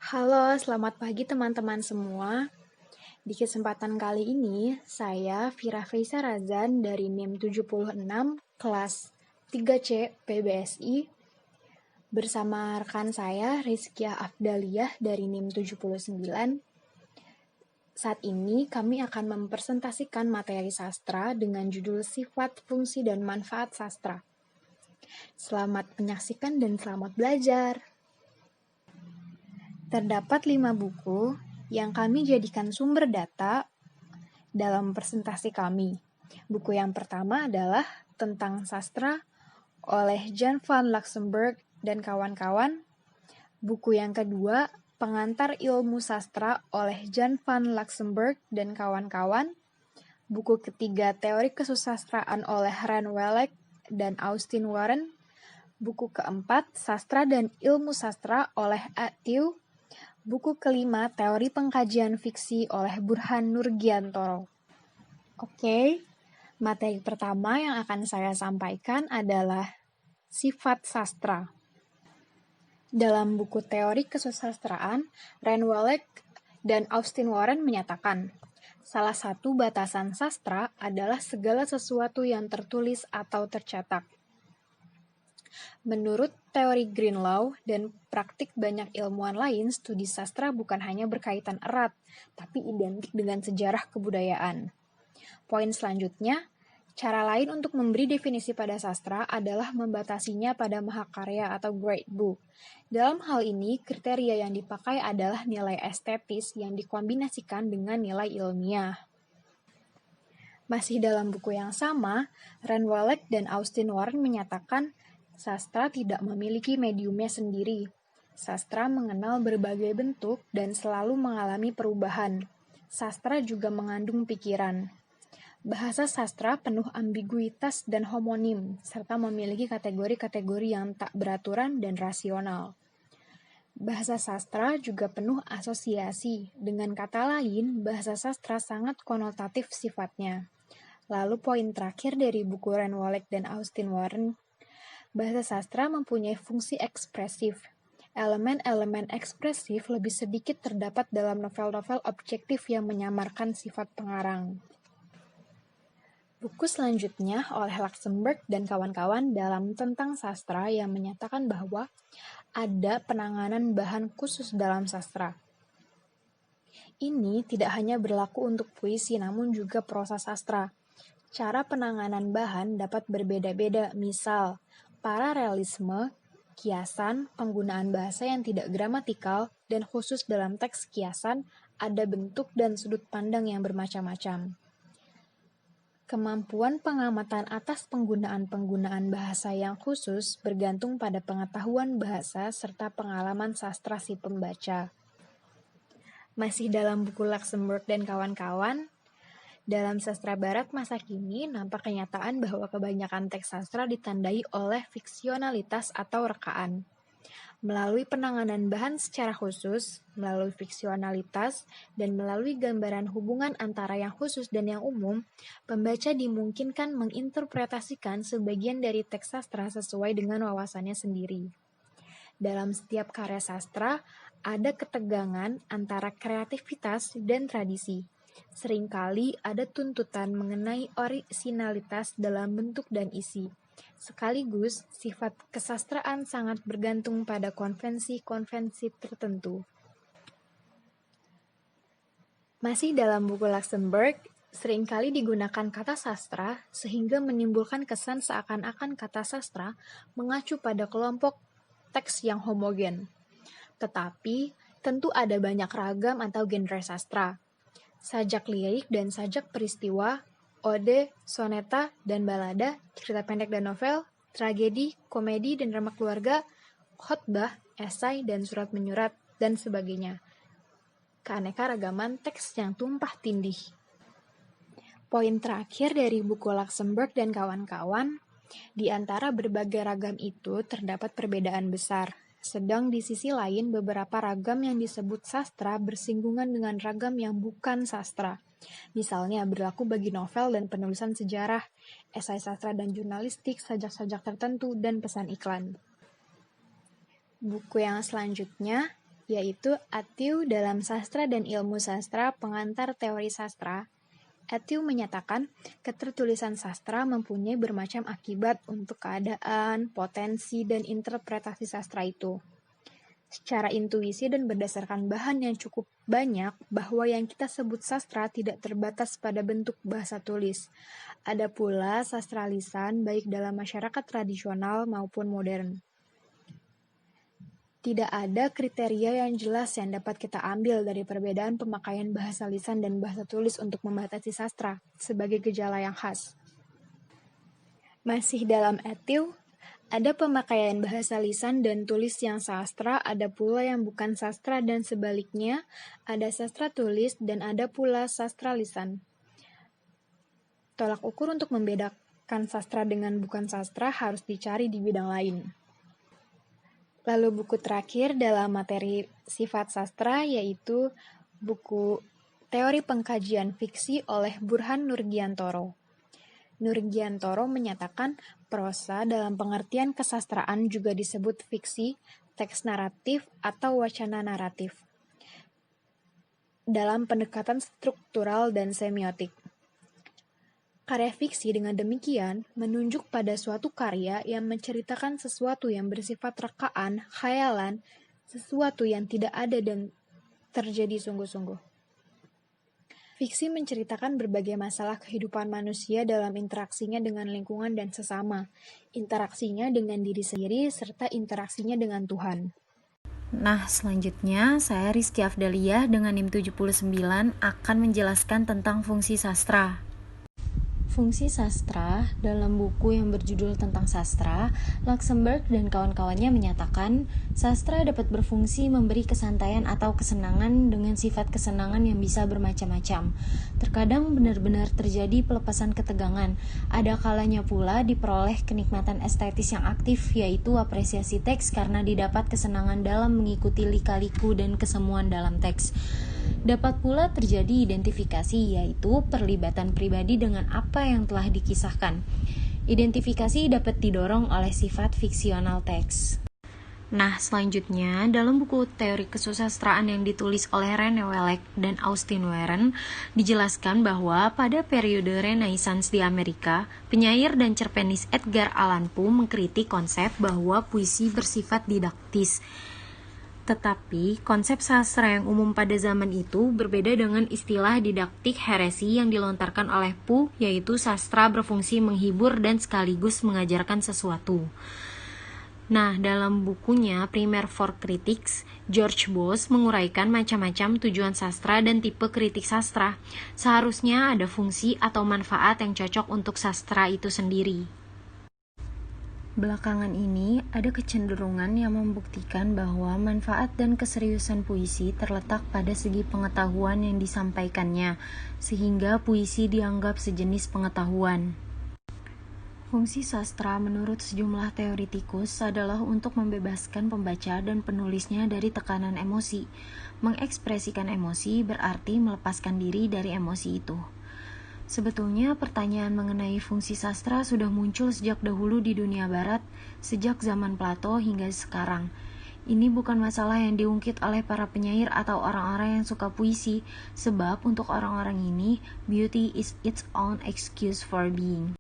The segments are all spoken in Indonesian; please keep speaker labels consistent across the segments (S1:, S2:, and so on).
S1: Halo, selamat pagi teman-teman semua. Di kesempatan kali ini, saya Vira Faisa Razan dari NIM 76 kelas 3C PBSI bersama rekan saya Rizkia Afdaliyah dari NIM 79. Saat ini kami akan mempresentasikan materi sastra dengan judul Sifat, Fungsi, dan Manfaat Sastra. Selamat menyaksikan dan selamat belajar. Terdapat 5 buku yang kami jadikan sumber data dalam presentasi kami. Buku yang pertama adalah Tentang Sastra oleh Jan van Luxemburg dan kawan-kawan. Buku yang kedua, Pengantar Ilmu Sastra oleh Jan van Luxemburg dan kawan-kawan. Buku ketiga, Teori Kesusastraan oleh Ran Welek dan Austin Warren. Buku keempat, Sastra dan Ilmu Sastra oleh Atiu. Buku kelima, Teori Pengkajian Fiksi oleh Burhan Nurgiantoro. Oke, materi pertama yang akan saya sampaikan adalah sifat sastra. Dalam buku Teori Kesusastraan, Ran Welek dan Austin Warren menyatakan, salah satu batasan sastra adalah segala sesuatu yang tertulis atau tercetak. Menurut teori Greenlaw dan praktik banyak ilmuwan lain, studi sastra bukan hanya berkaitan erat, tapi identik dengan sejarah kebudayaan. Poin selanjutnya, cara lain untuk memberi definisi pada sastra adalah membatasinya pada mahakarya atau great book. Dalam hal ini, kriteria yang dipakai adalah nilai estetis yang dikombinasikan dengan nilai ilmiah. Masih dalam buku yang sama, Ran Welek dan Austin Warren menyatakan sastra tidak memiliki mediumnya sendiri. Sastra mengenal berbagai bentuk dan selalu mengalami perubahan. Sastra juga mengandung pikiran. Bahasa sastra penuh ambiguitas dan homonim, serta memiliki kategori-kategori yang tak beraturan dan rasional. Bahasa sastra juga penuh asosiasi. Dengan kata lain, bahasa sastra sangat konotatif sifatnya. Lalu poin terakhir dari buku Ran Welek dan Austin Warren, bahasa sastra mempunyai fungsi ekspresif. Elemen-elemen ekspresif lebih sedikit terdapat dalam novel-novel objektif yang menyamarkan sifat pengarang. Buku selanjutnya oleh Luxemburg dan kawan-kawan dalam Tentang Sastra yang menyatakan bahwa ada penanganan bahan khusus dalam sastra. Ini tidak hanya berlaku untuk puisi namun juga prosa sastra. Cara penanganan bahan dapat berbeda-beda, misal pararealisme, kiasan, penggunaan bahasa yang tidak gramatikal, dan khusus dalam teks kiasan ada bentuk dan sudut pandang yang bermacam-macam. Kemampuan pengamatan atas penggunaan bahasa yang khusus bergantung pada pengetahuan bahasa serta pengalaman sastra si pembaca. Masih dalam buku Luxemburg dan kawan-kawan, dalam sastra barat masa kini nampak kenyataan bahwa kebanyakan teks sastra ditandai oleh fiksionalitas atau rekaan. Melalui penanganan bahan secara khusus, melalui fiksionalitas, dan melalui gambaran hubungan antara yang khusus dan yang umum, pembaca dimungkinkan menginterpretasikan sebagian dari teks sastra sesuai dengan wawasannya sendiri. Dalam setiap karya sastra, ada ketegangan antara kreativitas dan tradisi. Seringkali ada tuntutan mengenai orisinalitas dalam bentuk dan isi. Sekaligus, sifat kesastraan sangat bergantung pada konvensi-konvensi tertentu. Masih dalam buku Luxemburg, seringkali digunakan kata sastra sehingga menimbulkan kesan seakan-akan kata sastra mengacu pada kelompok teks yang homogen. Tetapi, tentu ada banyak ragam atau genre sastra. Sajak lirik dan sajak peristiwa, ode, soneta, dan balada, cerita pendek dan novel, tragedi, komedi, dan drama keluarga, khotbah, esai, dan surat menyurat, dan sebagainya. Keanekaragaman teks yang tumpah tindih. Poin terakhir dari buku Luxemburg dan kawan-kawan, di antara berbagai ragam itu terdapat perbedaan besar. Sedang di sisi lain, beberapa ragam yang disebut sastra bersinggungan dengan ragam yang bukan sastra. Misalnya, berlaku bagi novel dan penulisan sejarah, esai sastra dan jurnalistik, sajak-sajak tertentu, dan pesan iklan. Buku yang selanjutnya yaitu Athieu dalam Sastra dan Ilmu Sastra Pengantar Teori Sastra. Athieu menyatakan ketertulisan sastra mempunyai bermacam akibat untuk keadaan, potensi, dan interpretasi sastra itu. Secara intuisi dan berdasarkan bahan yang cukup banyak, bahwa yang kita sebut sastra tidak terbatas pada bentuk bahasa tulis. Ada pula sastra lisan, baik dalam masyarakat tradisional maupun modern. Tidak ada kriteria yang jelas yang dapat kita ambil dari perbedaan pemakaian bahasa lisan dan bahasa tulis untuk membatasi sastra, sebagai gejala yang khas. Masih dalam Athieu, ada pemakaian bahasa lisan dan tulis yang sastra, ada pula yang bukan sastra dan sebaliknya, ada sastra tulis dan ada pula sastra lisan. Tolak ukur untuk membedakan sastra dengan bukan sastra harus dicari di bidang lain. Lalu buku terakhir dalam materi sifat sastra yaitu buku Teori Pengkajian Fiksi oleh Burhan Nurgiantoro. Nurgiantoro menyatakan prosa dalam pengertian kesastraan juga disebut fiksi, teks naratif, atau wacana naratif dalam pendekatan struktural dan semiotik. Karya fiksi dengan demikian menunjuk pada suatu karya yang menceritakan sesuatu yang bersifat rekaan, khayalan, sesuatu yang tidak ada dan terjadi sungguh-sungguh. Fiksi menceritakan berbagai masalah kehidupan manusia dalam interaksinya dengan lingkungan dan sesama, interaksinya dengan diri sendiri, serta interaksinya dengan Tuhan.
S2: Nah, selanjutnya saya Rizky Afdalia dengan NIM 79 akan menjelaskan tentang fungsi sastra. Fungsi sastra dalam buku yang berjudul tentang sastra, Luxemburg dan kawan-kawannya menyatakan sastra dapat berfungsi memberi kesantaian atau kesenangan dengan sifat kesenangan yang bisa bermacam-macam. Terkadang benar-benar terjadi pelepasan ketegangan. Ada kalanya pula diperoleh kenikmatan estetis yang aktif, yaitu apresiasi teks karena didapat kesenangan dalam mengikuti lika-liku dan kesemuan dalam teks. Dapat pula terjadi identifikasi, yaitu perlibatan pribadi dengan apa yang telah dikisahkan. Identifikasi dapat didorong oleh sifat fiksional teks. Nah, selanjutnya dalam buku Teori Kesusastraan yang ditulis oleh René Wellek dan Austin Warren dijelaskan bahwa pada periode Renaissance di Amerika, penyair dan cerpenis Edgar Allan Poe mengkritik konsep bahwa puisi bersifat didaktis. Tetapi, konsep sastra yang umum pada zaman itu berbeda dengan istilah didaktik heresi yang dilontarkan oleh Poe, yaitu sastra berfungsi menghibur dan sekaligus mengajarkan sesuatu. Nah, dalam bukunya Primer for Critics, George Boas menguraikan macam-macam tujuan sastra dan tipe kritik sastra. Seharusnya ada fungsi atau manfaat yang cocok untuk sastra itu sendiri. Belakangan ini, ada kecenderungan yang membuktikan bahwa manfaat dan keseriusan puisi terletak pada segi pengetahuan yang disampaikannya, sehingga puisi dianggap sejenis pengetahuan. Fungsi sastra menurut sejumlah teoritikus adalah untuk membebaskan pembaca dan penulisnya dari tekanan emosi. Mengekspresikan emosi berarti melepaskan diri dari emosi itu. Sebetulnya pertanyaan mengenai fungsi sastra sudah muncul sejak dahulu di dunia barat, sejak zaman Plato hingga sekarang. Ini bukan masalah yang diungkit oleh para penyair atau orang-orang yang suka puisi, sebab untuk orang-orang ini, beauty is its own excuse for being.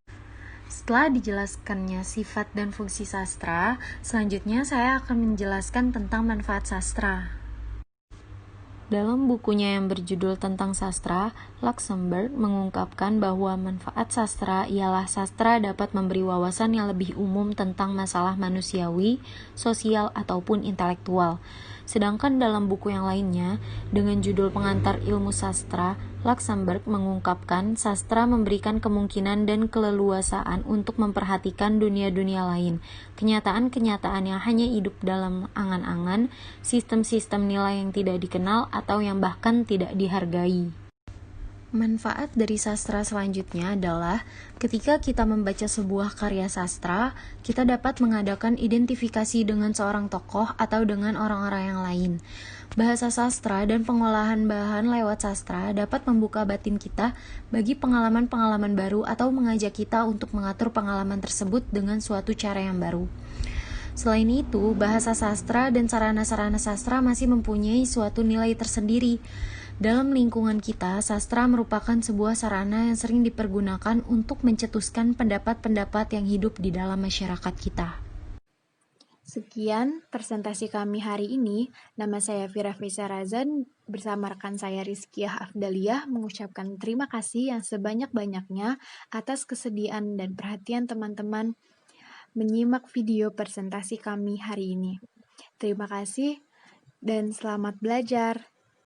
S2: Setelah dijelaskannya sifat dan fungsi sastra, selanjutnya saya akan menjelaskan tentang manfaat sastra. Dalam bukunya yang berjudul tentang sastra, Luxemburg mengungkapkan bahwa manfaat sastra ialah sastra dapat memberi wawasan yang lebih umum tentang masalah manusiawi, sosial, ataupun intelektual. Sedangkan dalam buku yang lainnya, dengan judul Pengantar Ilmu Sastra, Luxemburg mengungkapkan sastra memberikan kemungkinan dan keleluasaan untuk memperhatikan dunia-dunia lain, kenyataan-kenyataan yang hanya hidup dalam angan-angan, sistem-sistem nilai yang tidak dikenal atau yang bahkan tidak dihargai. Manfaat dari sastra selanjutnya adalah ketika kita membaca sebuah karya sastra, kita dapat mengadakan identifikasi dengan seorang tokoh atau dengan orang-orang yang lain. Bahasa sastra dan pengolahan bahan lewat sastra dapat membuka batin kita bagi pengalaman-pengalaman baru atau mengajak kita untuk mengatur pengalaman tersebut dengan suatu cara yang baru. Selain itu, bahasa sastra dan sarana-sarana sastra masih mempunyai suatu nilai tersendiri. Dalam lingkungan kita, sastra merupakan sebuah sarana yang sering dipergunakan untuk mencetuskan pendapat-pendapat yang hidup di dalam masyarakat kita.
S1: Sekian presentasi kami hari ini. Nama saya Fira Fisa Razan bersama rekan saya Rizkiah Afdaliah mengucapkan terima kasih yang sebanyak-banyaknya atas kesediaan dan perhatian teman-teman menyimak video presentasi kami hari ini. Terima kasih dan selamat belajar.